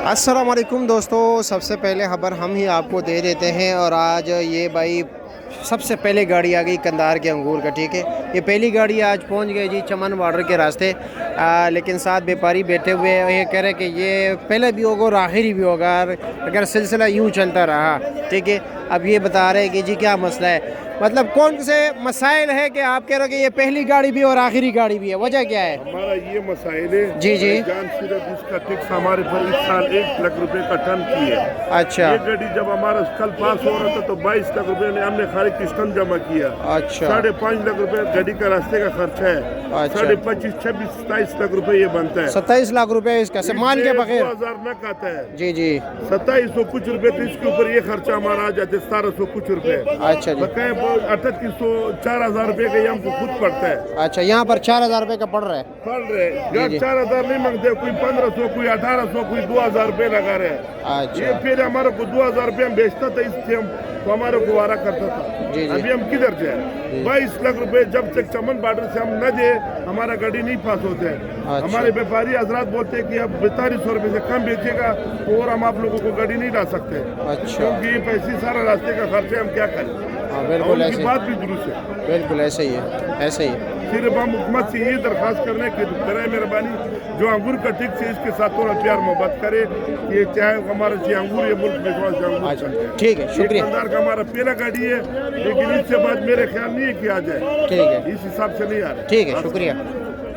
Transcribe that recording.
अस्सलाम वालेकुम दोस्तों, सबसे पहले खबर हम ही आपको दे देते हैं। और आज ये भाई सबसे पहले गाड़ी आ गई कंधार के अंगूर का। ठीक है, ये पहली गाड़ी आज पहुंच गई जी चमन बॉर्डर के रास्ते। लेकिन साथ व्यापारी बैठे हुए हैं, ये कह रहे हैं कि ये पहले भी होगा और आखिरी भी होगा अगर सिलसिला यूँ चलता रहा। ठीक है, अब ये बता रहे हैं कि जी क्या मसला है, मतलब कौन से मसाइल है कि आप कह रहे हो कि ये पहली गाड़ी भी और आखिरी गाड़ी भी है, वजह क्या है? हमारा ये मसाइल है जी जी। जान सिर्फ इसका टैक्स हमारे पर इस साल 1 लाख रुपए का टन की है। अच्छा ये गाड़ी जब हमारा कल पास हो रहा था तो 22 लाख रुपए ने हमने खाली किस्तन जमा किया। अच्छा 5.5 लाख रुपए गाड़ी का रास्ते का खर्चा है। अच्छा। 25, 26, 27 लाख रुपए ये बनता है। 27 लाख रुपए इसका सामान के बगैर? 2000 न खाता है जी जी। 2700 कुछ रुपए, तो इसके ऊपर ये खर्चा हमारा आ जाते 1700 कुछ रुपए। अच्छा जी। 3800 4000 रुपए का ये हमको खुद पड़ता है। अच्छा, यहाँ पर 4000 रुपए का पड़ रहा है? पड़ रहे जी। 4000 नहीं मांगते, कोई 1500, कोई 1800, कोई 2000 रुपए लगा रहे हैं। अच्छा ये फिर हमारे को 2000 रुपये हम बेचता था, इससे हम तो हमारे को वारा करता था। जी। अभी हम किधर जाए? 22 लाख रुपए जब तक चमन बॉर्डर से हम न दे हमारा गाड़ी नहीं पास होते हैं। अच्छा। हमारे व्यापारी हजरात बोलते हैं कि अब 4200 रुपये से कम बेचेगा तो और हम आप लोगों को गाड़ी नहीं ला सकते। अच्छा। क्योंकि ये पैसे सारा रास्ते का खर्चे हम क्या करें। हाँ बिल्कुल उनकी ऐसे, बात भी दुरुस्त है, बिल्कुल ऐसे ही है, ऐसे ही है। सिर्फ हम हुकूमत से ये दरख्वास्त करने की बराए मेहरबानी जो अंगूर का ठीक से इसके साथ थोड़ा प्यार मोहब्बत करे। ये चाहे हमारा ये अंगूर ये मुल्क में थोड़ा सा अंगूर चलते हैं। ठीक है, शुक्रिया। कंधार का हमारा पहला गाड़ी है, लेकिन इससे बाद मेरे ख्याल नहीं है कि आ जाए। ठीक है, इस हिसाब से नहीं आ रहा। ठीक है, शुक्रिया।